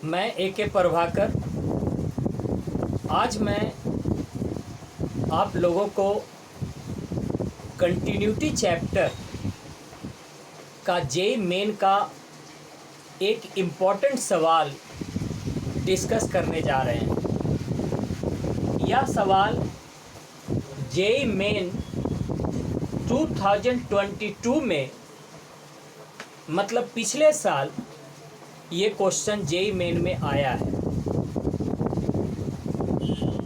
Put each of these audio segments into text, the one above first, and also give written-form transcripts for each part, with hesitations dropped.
मैं ए.के. प्रभाकर। आज मैं आप लोगों को कंटिन्यूटी चैप्टर का जेईई मेन का एक इम्पॉर्टेंट सवाल डिस्कस करने जा रहे हैं। यह सवाल जेईई मेन 2022 में मतलब पिछले साल ये क्वेश्चन जेईई मेन में आया है।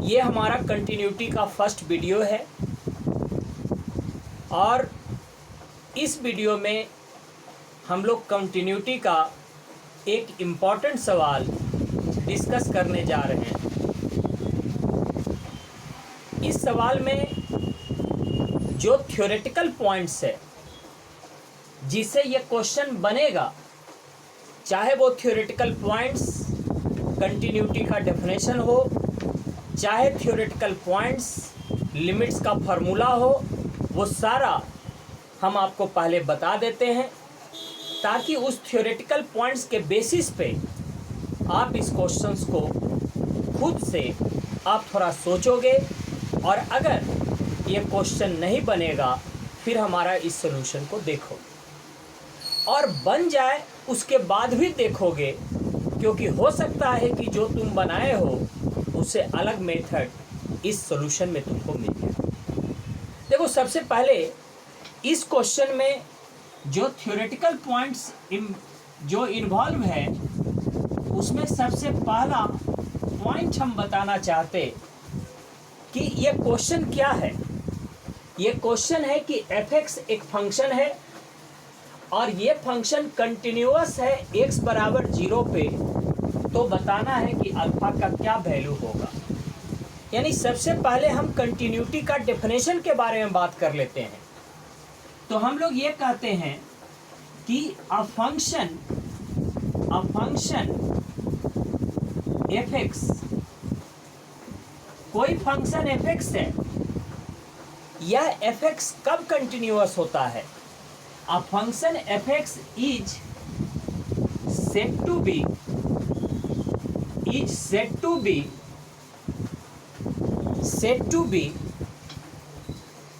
ये हमारा कंटिन्यूटी का फर्स्ट वीडियो है और इस वीडियो में हम लोग कंटिन्यूटी का एक इम्पॉर्टेंट सवाल डिस्कस करने जा रहे हैं। इस सवाल में जो थ्योरेटिकल पॉइंट्स है जिससे ये क्वेश्चन बनेगा, चाहे वो थ्योरेटिकल पॉइंट्स कंटिन्यूटी का डेफिनेशन हो, चाहे थ्योरेटिकल पॉइंट्स लिमिट्स का फार्मूला हो, वो सारा हम आपको पहले बता देते हैं ताकि उस थ्योरेटिकल पॉइंट्स के बेसिस पे आप इस क्वेश्चंस को खुद से आप थोड़ा सोचोगे और अगर ये क्वेश्चन नहीं बनेगा फिर हमारा इस सॉल्यूशन को देखो और बन जाए उसके बाद भी देखोगे, क्योंकि हो सकता है कि जो तुम बनाए हो उससे अलग मेथड इस सॉल्यूशन में तुमको मिल जाए। देखो, सबसे पहले इस क्वेश्चन में जो थ्योरेटिकल पॉइंट्स जो इन्वॉल्व है उसमें सबसे पहला पॉइंट हम बताना चाहते कि ये क्वेश्चन क्या है। ये क्वेश्चन है कि f(x) एक फंक्शन है और ये फंक्शन कंटिन्यूअस है x बराबर 0 पे, तो बताना है कि अल्फा का क्या वैल्यू होगा। यानी सबसे पहले हम कंटिन्यूटी का डेफिनेशन के बारे में बात कर लेते हैं। तो हम लोग ये कहते हैं कि अ फंक्शन f(x), कोई फंक्शन f(x) है, यह f(x) कब कंटिन्यूअस होता है? A function f(x) is said to be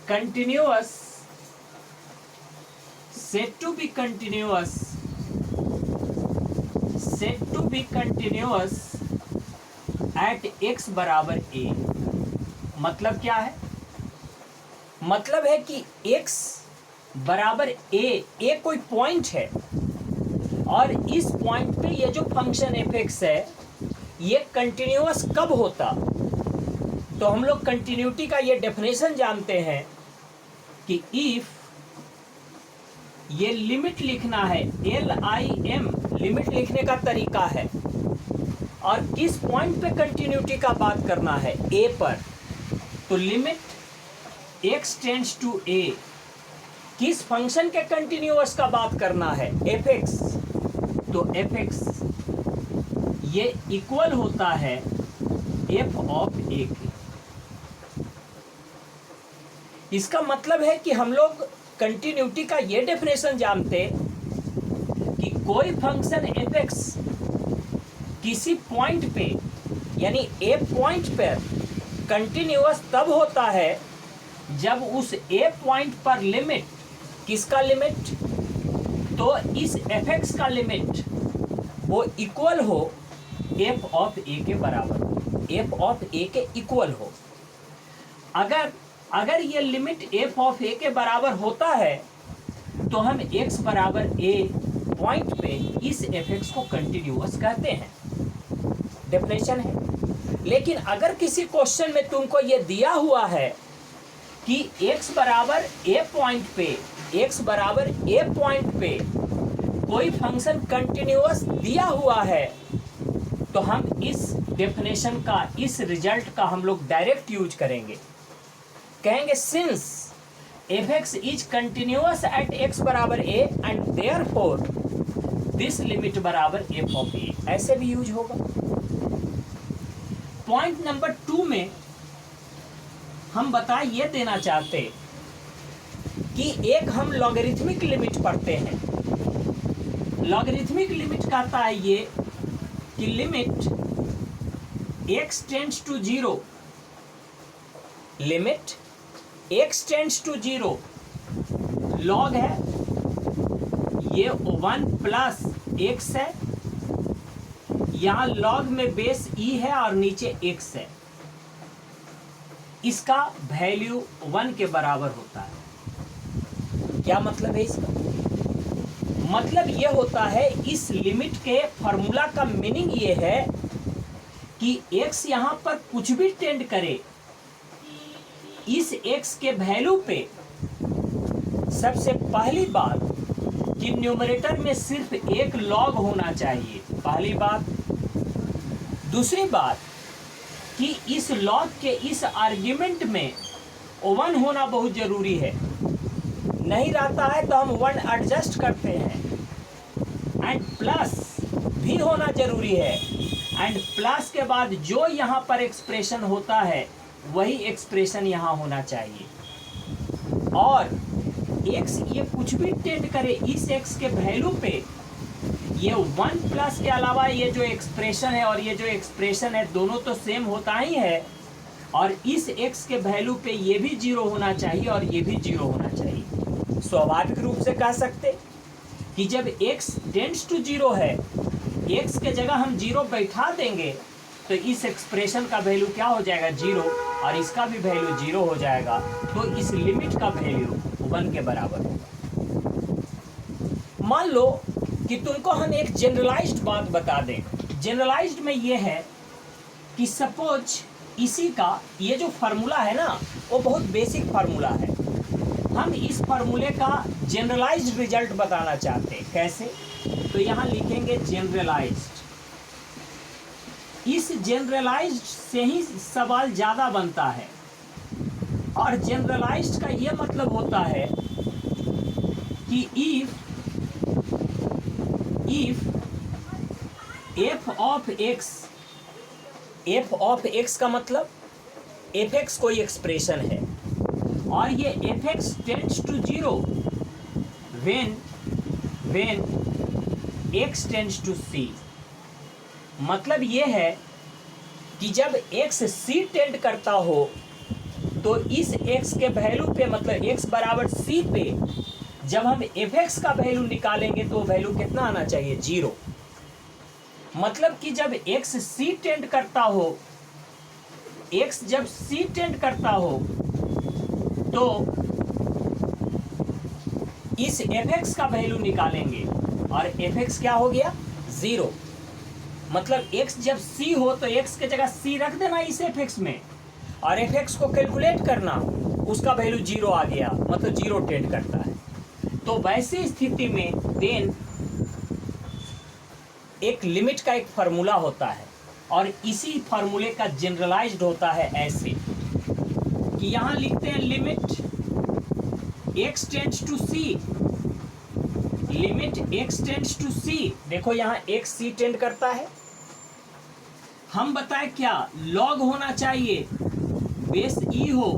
continuous at x बराबर a। मतलब क्या है? मतलब है कि x बराबर ए कोई पॉइंट है और इस पॉइंट पे ये जो फंक्शन f(x) है ये कंटिन्यूअस कब होता? तो हम लोग कंटिन्यूटी का ये डेफिनेशन जानते हैं कि इफ ये लिमिट लिखना है, LIM लिमिट लिखने का तरीका है और किस पॉइंट पे कंटिन्यूटी का बात करना है? a पर। तो limit x tends to a, किस फंक्शन के कंटिन्यूअस का बात करना है? f(x). तो f(x) ये इक्वल होता है f ऑफ a के। इसका मतलब है कि हम लोग कंटिन्यूटी का ये डेफिनेशन जानते कि कोई फंक्शन f(x) किसी पॉइंट पे यानी a पॉइंट पर कंटिन्यूअस तब होता है जब उस a पॉइंट पर लिमिट, किसका लिमिट? तो इस f(x) का लिमिट वो इक्वल हो f ऑफ a के बराबर, f ऑफ a के इक्वल हो। अगर ये लिमिट f ऑफ a के बराबर होता है तो हम x बराबर a पॉइंट पे इस f(x) को कंटिन्यूअस कहते हैं। डेफिनेशन है। लेकिन अगर किसी क्वेश्चन में तुमको ये दिया हुआ है कि x बराबर a पॉइंट पे कोई फंक्शन कंटिन्यूअस दिया हुआ है, तो हम इस डेफिनेशन का, इस रिजल्ट का हम लोग डायरेक्ट यूज करेंगे। कहेंगे since f(x) is continuous at x बराबर a and therefore this limit बराबर f ऑफ a। ऐसे भी यूज होगा। पॉइंट नंबर 2 में हम बता ये देना चाहते कि एक हम लॉगरिथमिक लिमिट पढ़ते हैं। लॉगरिथमिक लिमिट कहता है ये कि limit x tends to zero, limit x tends to zero, log है ये 1 प्लस x है, यहां लॉग में बेस e है और नीचे x है, इसका वैल्यू 1 के बराबर होता है। क्या मतलब है इसका? मतलब ये होता है, इस लिमिट के फॉर्मूला का मीनिंग ये है कि x यहां पर कुछ भी टेंड करे, इस x के वैल्यू पे सबसे पहली बात कि न्यूमरेटर में सिर्फ एक लॉग होना चाहिए, पहली बात। दूसरी बात कि इस लॉग के इस आर्ग्यूमेंट में 1 होना बहुत जरूरी है, नहीं रहता है तो हम 1 एडजस्ट करते हैं। एंड प्लस भी होना जरूरी है, एंड प्लस के बाद जो यहाँ पर एक्सप्रेशन होता है वही एक्सप्रेशन यहाँ होना चाहिए। और x ये कुछ भी टेंड करे, इस x के वैल्यू पे ये 1 प्लस के अलावा ये जो एक्सप्रेशन है और ये जो एक्सप्रेशन है दोनों तो सेम होता ही है, और इस x के वैल्यू पे ये भी 0 होना चाहिए और ये भी 0 होना चाहिए। स्वाभाविक रूप से कह सकते कि जब x टेंड्स टू 0 है, x के जगह हम 0 बैठा देंगे तो इस एक्सप्रेशन का वैल्यू क्या हो जाएगा 0, और इसका भी वैल्यू 0 हो जाएगा, तो इस लिमिट का वैल्यू 1 के बराबर होगा। मान लो कि तुमको हम एक जनरलाइज्ड बात बता दें। जनरलाइज्ड में ये है कि सपोज इसी का ये जो फार्मूला है ना, वो बहुत बेसिक फार्मूला है, हम इस फार्मूले का जनरलाइज्ड रिजल्ट बताना चाहते हैं। कैसे? तो यहाँ लिखेंगे जनरलाइज्ड। इस जनरलाइज्ड से ही सवाल ज़्यादा बनता है, और जनरलाइज्ड का ये मतलब होता है कि if f of x, f of x का मतलब fx कोई एक्सप्रेशन है, और ये fx tends to 0 when x tends to c। मतलब ये है कि जब x c टेंड करता हो तो इस x के वैल्यू पे, मतलब x बराबर c पे जब हम fx का वैल्यू निकालेंगे तो वैल्यू कितना आना चाहिए 0। मतलब कि जब x c टेंड करता हो, x जब c टेंड करता हो तो इस fx का वैल्यू निकालेंगे और fx क्या हो गया 0। मतलब x जब c हो तो x के जगह c रख देना इस fx में, और fx को कैलकुलेट करना, उसका वैल्यू 0 आ गया, मतलब 0 टेंड करता है। तो वैसी स्थिति में देन एक लिमिट का एक फार्मूला होता है, और इसी फार्मूले का जनरलाइज्ड होता है ऐसे कि यहाँ लिखते हैं limit x tends to c, limit x tends to c। देखो यहाँ x c टेंड करता है, हम बताएं क्या लॉग होना चाहिए, बेस e हो,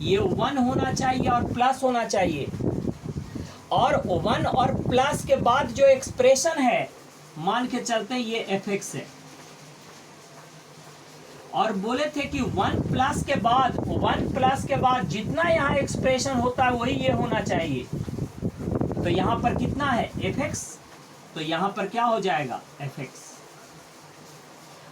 ये 1 होना चाहिए और प्लस होना चाहिए, और 1 और प्लस के बाद जो एक्सप्रेशन है मान के चलते हैं ये fx है, और बोले थे कि 1 प्लस के बाद जितना यहाँ एक्सप्रेशन होता है वही ये होना चाहिए। तो यहाँ पर कितना है fx, तो यहाँ पर क्या हो जाएगा fx,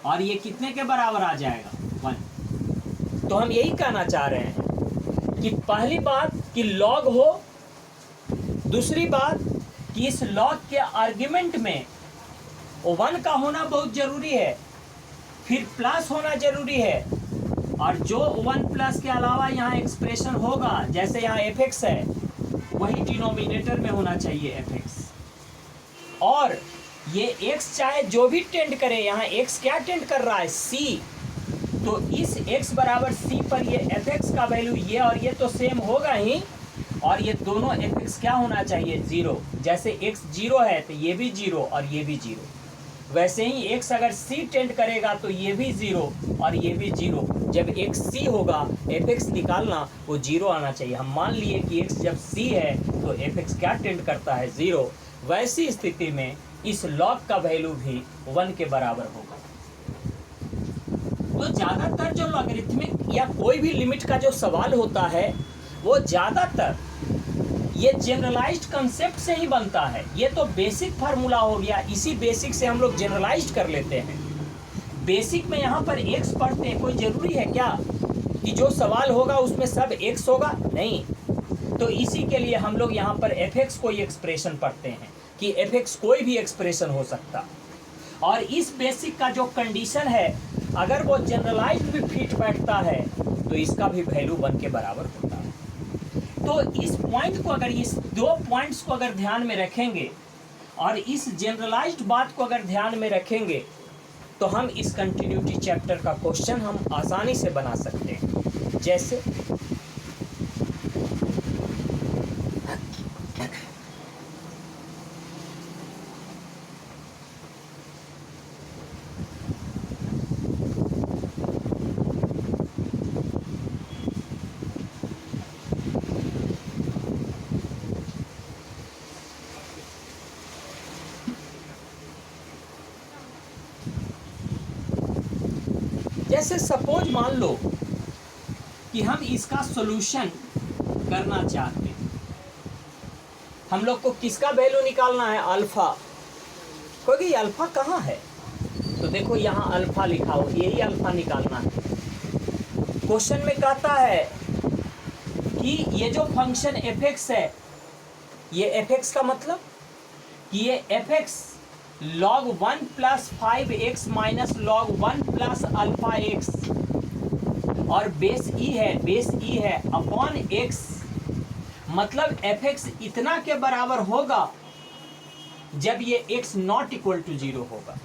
और ये कितने के बराबर आ जाएगा 1। तो हम यही कहना चाह रहे हैं कि पहली बात कि लॉग हो, दूसरी बात कि इस लॉग के आर्ग्यूमेंट में 1 का होना बहुत जरूरी है, फिर प्लस होना जरूरी है, और जो 1 प्लस के अलावा यहाँ एक्सप्रेशन होगा, जैसे यहाँ fx है, वही डिनोमिनेटर में होना चाहिए fx। और ये x चाहे जो भी टेंड करे, यहाँ x क्या टेंड कर रहा है c, तो इस x बराबर c पर ये fx का वैल्यू ये और ये तो सेम होगा ही, और ये दोनों fx क्या होना चाहिए 0। जैसे x 0 है तो ये भी 0 और ये भी 0, वैसे ही x अगर c टेंड करेगा तो ये भी 0 और ये भी 0। जब x c होगा fx निकालना, वो 0 आना चाहिए। हम मान लिए कि x जब c है तो fx क्या टेंड करता है 0, वैसी स्थिति में इस लॉग का वैल्यू भी 1 के बराबर होगा। तो ज़्यादातर जो लॉगरिथमिक या कोई भी लिमिट का जो सवाल होता है वो ज़्यादातर ये जनरलाइज्ड कंसेप्ट से ही बनता है। ये तो बेसिक फार्मूला हो गया, इसी बेसिक से हम लोग जनरलाइज्ड कर लेते हैं। बेसिक में यहाँ पर एक्स पढ़ते हैं, कोई ज़रूरी है क्या कि जो सवाल होगा उसमें सब एक्स होगा? नहीं। तो इसी के लिए हम लोग यहाँ पर एफ एक्स कोई एक्सप्रेशन पढ़ते हैं कि एफ एक्स कोई भी एक्सप्रेशन हो सकता। और इस बेसिक का जो कंडीशन है अगर वो जनरलाइज्ड भी फिट बैठता है तो इसका भी वैल्यू 1 के बराबर होता है। तो इस पॉइंट को अगर इस दो पॉइंट्स को अगर ध्यान में रखेंगे और इस जनरलाइज्ड बात को अगर ध्यान में रखेंगे तो हम इस कंटिन्यूटी चैप्टर का क्वेश्चन हम आसानी से बना सकते हैं। जैसे सपोज मान लो कि हम इसका सॉल्यूशन करना चाहते हैं। हम लोग को किसका वैल्यू निकालना है? अल्फा। क्योंकि अल्फा कहाँ है? तो देखो यहाँ अल्फा लिखा हो, यही अल्फा निकालना है। क्वेश्चन में कहता है कि ये जो फंक्शन एफ एक्स है, ये एफ एक्स का मतलब कि ये F x log 1 plus 5x minus log 1 plus alpha x और बेस ई है अपॉन x, मतलब एफ एक्स इतना के बराबर होगा जब ये x नॉट इक्वल टू 0 होगा,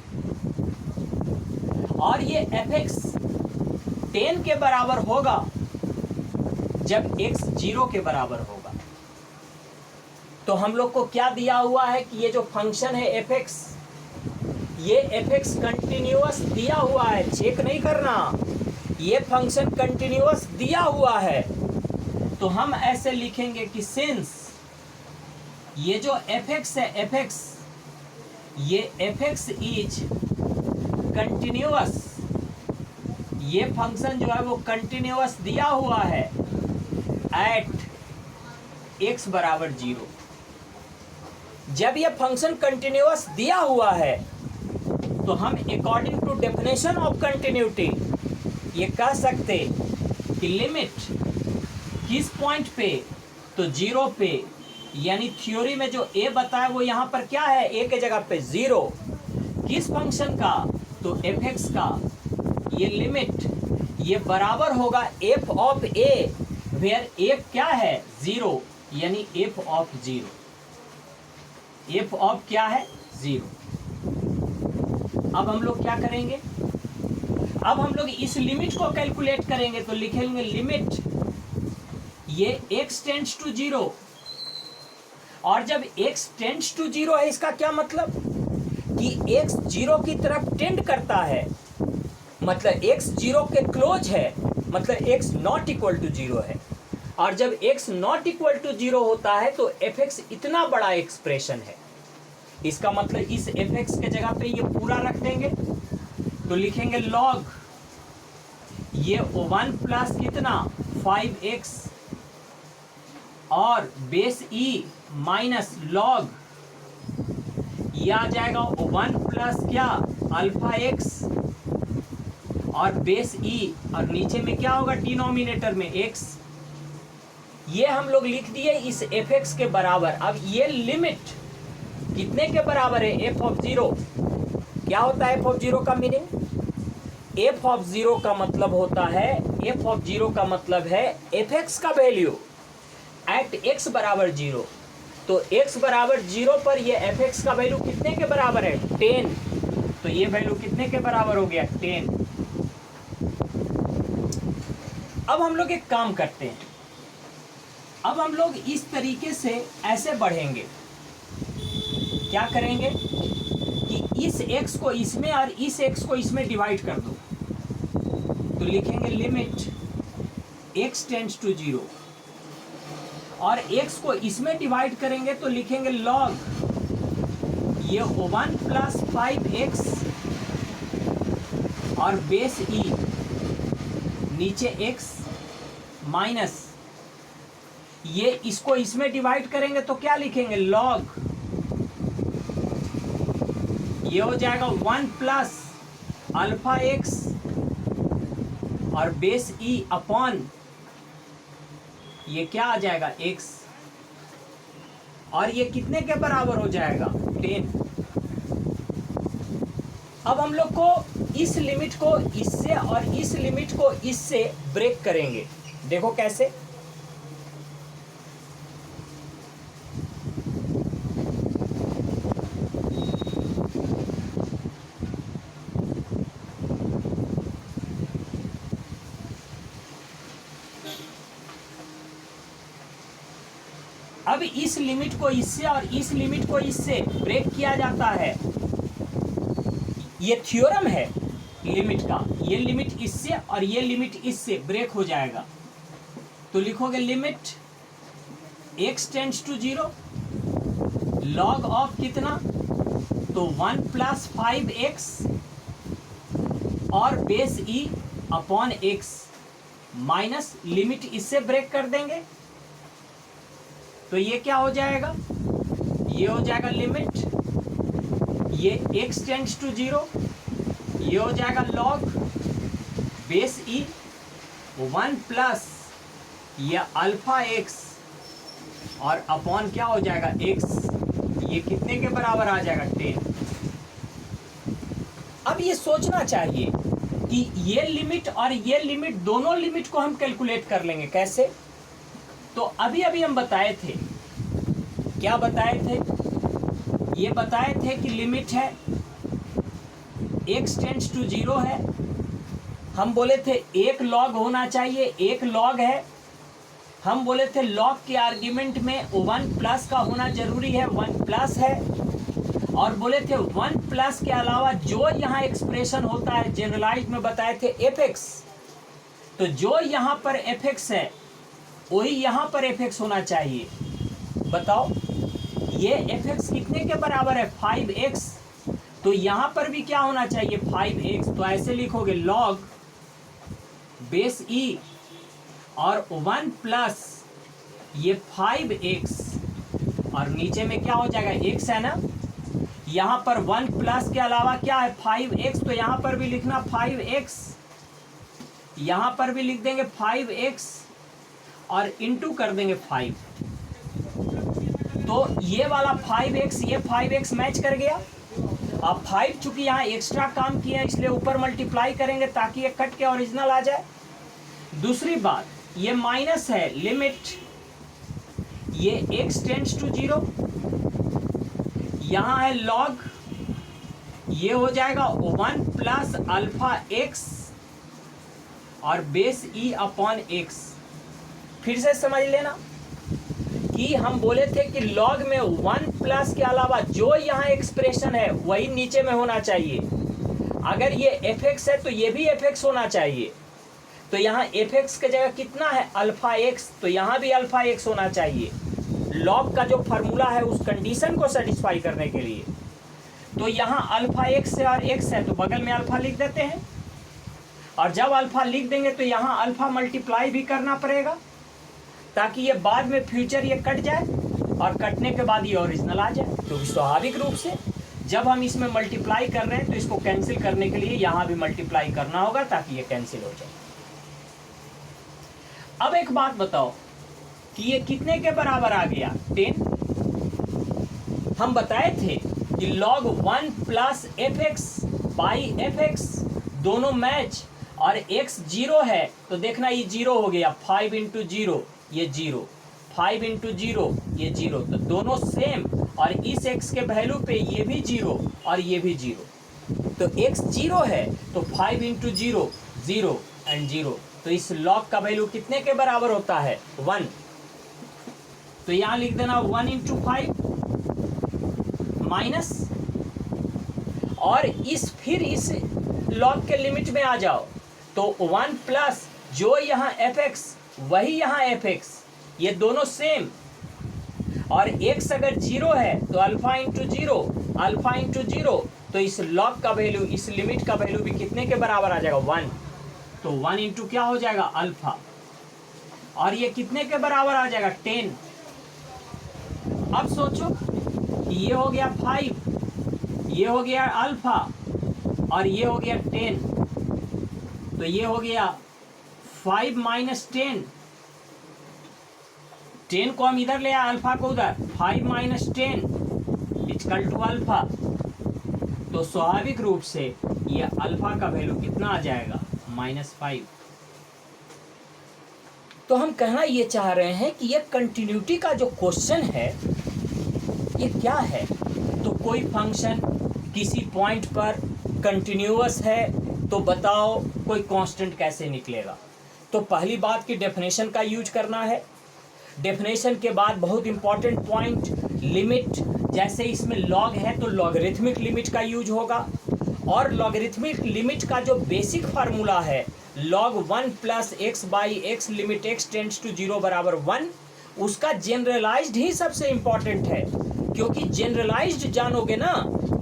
और ये एफ एक्स 10 के बराबर होगा जब x 0 के बराबर होगा। तो हम लोग को क्या दिया हुआ है कि ये जो फंक्शन है एफ एक्स, ये एफ एक्स कंटिन्यूअस दिया हुआ है, चेक नहीं करना, ये फंक्शन कंटिन्यूअस दिया हुआ है। तो हम ऐसे लिखेंगे कि सिंस ये जो एफ एक्स है, एफ एक्स ये एफ एक्स इज कंटिन्यूअस, ये फंक्शन जो है वो कंटिन्यूअस दिया हुआ है एट एक्स बराबर 0। जब ये फंक्शन कंटिन्यूअस दिया हुआ है तो हम according to definition of continuity ये कह सकते कि लिमिट किस पॉइंट पे? तो 0 पे, यानी थ्योरी में जो a बताया वो यहाँ पर क्या है? a के जगह पे 0। किस फंक्शन का? तो एफ एक्स का। ये लिमिट ये बराबर होगा f of a, where a क्या है? 0, यानी f ऑफ 0। f ऑफ क्या है? 0। अब हम लोग क्या करेंगे? अब हम लोग इस लिमिट को कैलकुलेट करेंगे तो लिखेंगे लिमिट ये x टेंड्स टू 0, और जब x टेंड्स टू 0 है इसका क्या मतलब कि x 0 की तरफ टेंड करता है, मतलब x 0 के क्लोज है, मतलब x नॉट इक्वल टू 0 है। और जब x नॉट इक्वल टू 0 होता है तो एफ एक्स इतना बड़ा एक्सप्रेशन है, इसका मतलब इस एफ एक्स के जगह पे ये पूरा रख देंगे तो लिखेंगे log ये 1 प्लस कितना 5x और बेस e माइनस log ये आ जाएगा 1 प्लस क्या अल्फा x और बेस e, और नीचे में क्या होगा डिनोमिनेटर में x। ये हम लोग लिख दिए इस एफ एक्स के बराबर। अब ये लिमिट कितने के बराबर है? F of 0। क्या होता है एफ ऑफ 0 का मीनिंग? एफ ऑफ 0 का मतलब होता है, एफ ऑफ 0 का मतलब है एफ एक्स का वैल्यू एट एक्स बराबर 0। तो एक्स बराबर 0 पर ये एफ एक्स का वैल्यू कितने के बराबर है? 10। तो ये वैल्यू कितने के बराबर हो गया? 10। अब हम लोग एक काम करते हैं, अब हम लोग इस तरीके से ऐसे बढ़ेंगे। क्या करेंगे कि इस x को इसमें और इस x को इसमें डिवाइड कर दो, तो लिखेंगे लिमिट x टेंड्स टू 0, और x को इसमें डिवाइड करेंगे तो लिखेंगे log ये 1 प्लस 5x और बेस ई नीचे x माइनस ये इसको इसमें डिवाइड करेंगे तो क्या लिखेंगे लॉग, ये हो जाएगा 1 प्लस अल्फा x और बेस ई अपॉन ये क्या आ जाएगा x और ये कितने के बराबर हो जाएगा 10। अब हम लोग को इस लिमिट को इससे और इस लिमिट को इससे ब्रेक करेंगे। देखो कैसे, अब इस लिमिट को इससे और इस लिमिट को इससे ब्रेक किया जाता है। ये थ्योरम है लिमिट का, ये लिमिट इससे और ये लिमिट इससे ब्रेक हो जाएगा। तो लिखोगे limit x tends to 0 log of कितना, तो 1 प्लस 5x और base e upon x minus limit इससे ब्रेक कर देंगे तो ये क्या हो जाएगा, ये हो जाएगा लिमिट ये x टेंड्स टू 0, ये हो जाएगा लॉग बेस e 1 प्लस ये अल्फा x और अपॉन क्या हो जाएगा x, ये कितने के बराबर आ जाएगा 10। अब ये सोचना चाहिए कि ये लिमिट और ये लिमिट दोनों लिमिट को हम कैलकुलेट कर लेंगे कैसे। तो अभी अभी हम बताए थे, क्या बताए थे, ये बताए थे कि लिमिट है x टेंड्स टू 0 है, हम बोले थे एक लॉग होना चाहिए, एक लॉग है, हम बोले थे लॉग के आर्ग्यूमेंट में 1 प्लस का होना जरूरी है, 1 प्लस है, और बोले थे 1 प्लस के अलावा जो यहाँ एक्सप्रेशन होता है जनरलाइज में बताए थे fx, तो जो यहाँ पर fx है वही यहाँ पर fx होना चाहिए। बताओ ये fx कितने के बराबर है 5x, तो यहाँ पर भी क्या होना चाहिए 5x। तो ऐसे लिखोगे log बेस e और 1 प्लस ये 5x और नीचे में क्या हो जाएगा x है ना, यहाँ पर 1 प्लस के अलावा क्या है 5x, तो यहाँ पर भी लिखना 5x, यहाँ पर भी लिख देंगे 5x और इंटू कर देंगे 5। तो ये वाला 5x ये 5x मैच कर गया। अब 5 चूंकि यहाँ एक्स्ट्रा काम किया है इसलिए ऊपर मल्टीप्लाई करेंगे ताकि ये कट के ओरिजिनल आ जाए। दूसरी बात ये माइनस है लिमिट ये x टेंड्स टू 0, यहाँ है लॉग ये हो जाएगा 1 प्लस अल्फा x और बेस e अपॉन x। फिर से समझ लेना कि हम बोले थे कि लॉग में 1 प्लस के अलावा जो यहाँ एक्सप्रेशन है वही नीचे में होना चाहिए। अगर ये fx है तो ये भी fx होना चाहिए। तो यहाँ fx की जगह कितना है अल्फा x, तो यहाँ भी अल्फा x होना चाहिए लॉग का जो फार्मूला है उस कंडीशन को सेटिस्फाई करने के लिए। तो यहाँ अल्फा x है और x है तो बगल में अल्फा लिख देते हैं, और जब अल्फा लिख देंगे तो यहाँ अल्फा मल्टीप्लाई भी करना पड़ेगा ताकि ये बाद में फ्यूचर ये कट जाए और कटने के बाद ये ओरिजिनल आ जाए। क्योंकि स्वाभाविक रूप से जब हम इसमें मल्टीप्लाई कर रहे हैं तो इसको कैंसिल करने के लिए यहाँ भी मल्टीप्लाई करना होगा ताकि ये कैंसिल हो जाए। अब एक बात बताओ कि ये कितने के बराबर आ गया 10। हम बताए थे कि log 1 plus fx by fx दोनों मैच और x 0 है तो देखना ये 0 हो गया, 5 इंटू 0 ये 0, 5 इंटू 0 ये 0, तो दोनों सेम, और इस x के वैल्यू पे ये भी 0 और ये भी 0, तो x 0 है तो 5 इंटू 0 0 एंड 0, तो इस log का वैल्यू कितने के बराबर होता है 1। तो यहाँ लिख देना 1 इंटू 5 माइनस, और फिर इस log के लिमिट में आ जाओ तो 1 प्लस जो यहाँ fx वही यहाँ fx, ये दोनों सेम, और x अगर 0 है तो अल्फा इंटू जीरो, तो इस लॉग का वैल्यू, इस लिमिट का वैल्यू भी कितने के बराबर आ जाएगा 1, तो 1 इंटू क्या हो जाएगा अल्फा, और ये कितने के बराबर आ जाएगा 10। अब सोचो कि ये हो गया 5, ये हो गया अल्फा और ये हो गया 10, तो ये हो गया 5 माइनस 10 को हम इधर ले आए, अल्फा को उधर, 5 माइनस 10 इक्वल टू अल्फा, तो स्वाभाविक रूप से ये अल्फा का वैल्यू कितना आ जाएगा -5। तो हम कहना ये चाह रहे हैं कि ये कंटिन्यूटी का जो क्वेश्चन है ये क्या है, तो कोई फंक्शन किसी पॉइंट पर कंटिन्यूअस है तो बताओ कोई कांस्टेंट कैसे निकलेगा। तो पहली बात की डेफिनेशन का यूज करना है। डेफिनेशन के बाद बहुत इंपॉर्टेंट पॉइंट लिमिट, जैसे इसमें लॉग है तो लॉगरिथमिक लिमिट का यूज होगा, और लॉगरिथमिक लिमिट का जो बेसिक फार्मूला है log 1 plus x by x limit x tends to 0 बराबर 1, उसका जनरलाइज्ड ही सबसे इंपॉर्टेंट है, क्योंकि जनरलाइज्ड जानोगे ना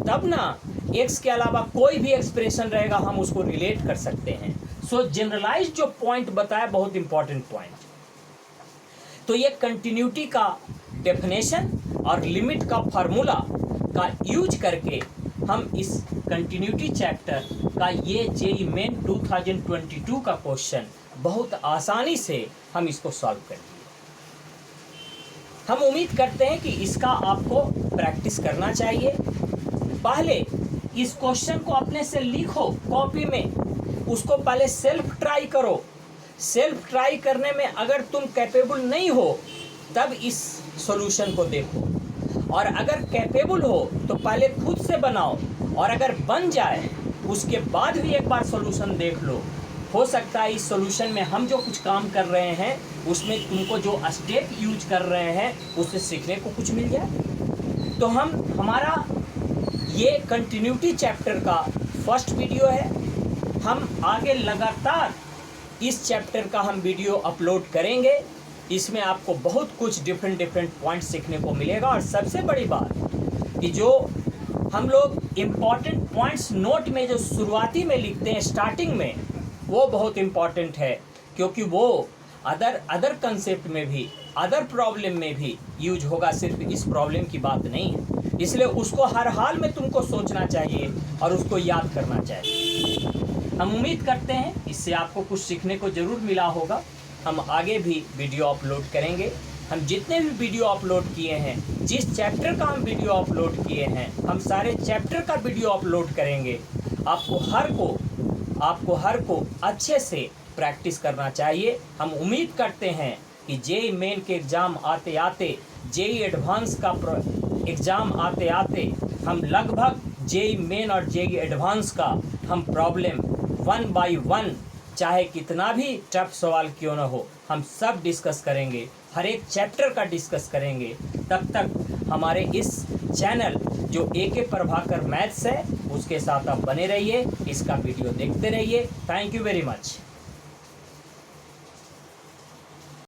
तब ना x के अलावा कोई भी एक्सप्रेशन रहेगा हम उसको रिलेट कर सकते हैं। सो जनरलाइज्ड जो पॉइंट बताया बहुत इंपॉर्टेंट पॉइंट। तो ये कंटिन्यूटी का डेफिनेशन और लिमिट का फार्मूला का यूज करके हम इस कंटिन्यूटी चैप्टर का ये जेईई मेन 2022 का क्वेश्चन बहुत आसानी से हम इसको सॉल्व कर दिए। हम उम्मीद करते हैं कि इसका आपको प्रैक्टिस करना चाहिए। पहले इस क्वेश्चन को अपने से लिखो कॉपी में, उसको पहले सेल्फ ट्राई करो। सेल्फ ट्राई करने में अगर तुम कैपेबल नहीं हो तब इस सॉल्यूशन को देखो, और अगर कैपेबल हो तो पहले खुद से बनाओ, और अगर बन जाए उसके बाद भी एक बार सॉल्यूशन देख लो। हो सकता है इस सॉल्यूशन में हम जो कुछ काम कर रहे हैं उसमें तुमको जो स्टेप यूज कर रहे हैं उससे सीखने को कुछ मिल जाए। तो हमारा ये कंटिन्यूटी चैप्टर का फर्स्ट वीडियो है। हम आगे लगातार इस चैप्टर का हम वीडियो अपलोड करेंगे। इसमें आपको बहुत कुछ डिफरेंट पॉइंट्स सीखने को मिलेगा, और सबसे बड़ी बात कि जो हम लोग इम्पॉर्टेंट पॉइंट्स नोट में जो शुरुआती में लिखते हैं स्टार्टिंग में, वो बहुत इम्पॉर्टेंट है, क्योंकि वो अदर कंसेप्ट में भी, अदर प्रॉब्लम में भी यूज होगा, सिर्फ इस प्रॉब्लम की बात नहीं है। इसलिए उसको हर हाल में तुमको सोचना चाहिए और उसको याद करना चाहिए। हम उम्मीद करते हैं इससे आपको कुछ सीखने को ज़रूर मिला होगा। हम आगे भी वीडियो अपलोड करेंगे। हम जितने भी वीडियो अपलोड किए हैं, जिस चैप्टर का हम वीडियो अपलोड किए हैं, हम सारे चैप्टर का वीडियो अपलोड करेंगे। आपको हर को अच्छे से प्रैक्टिस करना चाहिए। हम उम्मीद करते हैं कि जेईई मेन के एग्ज़ाम आते आते, जेईई एडवांस का एग्ज़ाम आते आते हम लगभग जेईई मेन और जेईई एडवांस का हम प्रॉब्लम 1 बाई 1, चाहे कितना भी टफ सवाल क्यों ना हो, हम सब डिस्कस करेंगे, हर एक चैप्टर का डिस्कस करेंगे। तब तक हमारे इस चैनल जो AK प्रभाकर मैथ्स है उसके साथ आप बने रहिए, इसका वीडियो देखते रहिए। Thank you very much.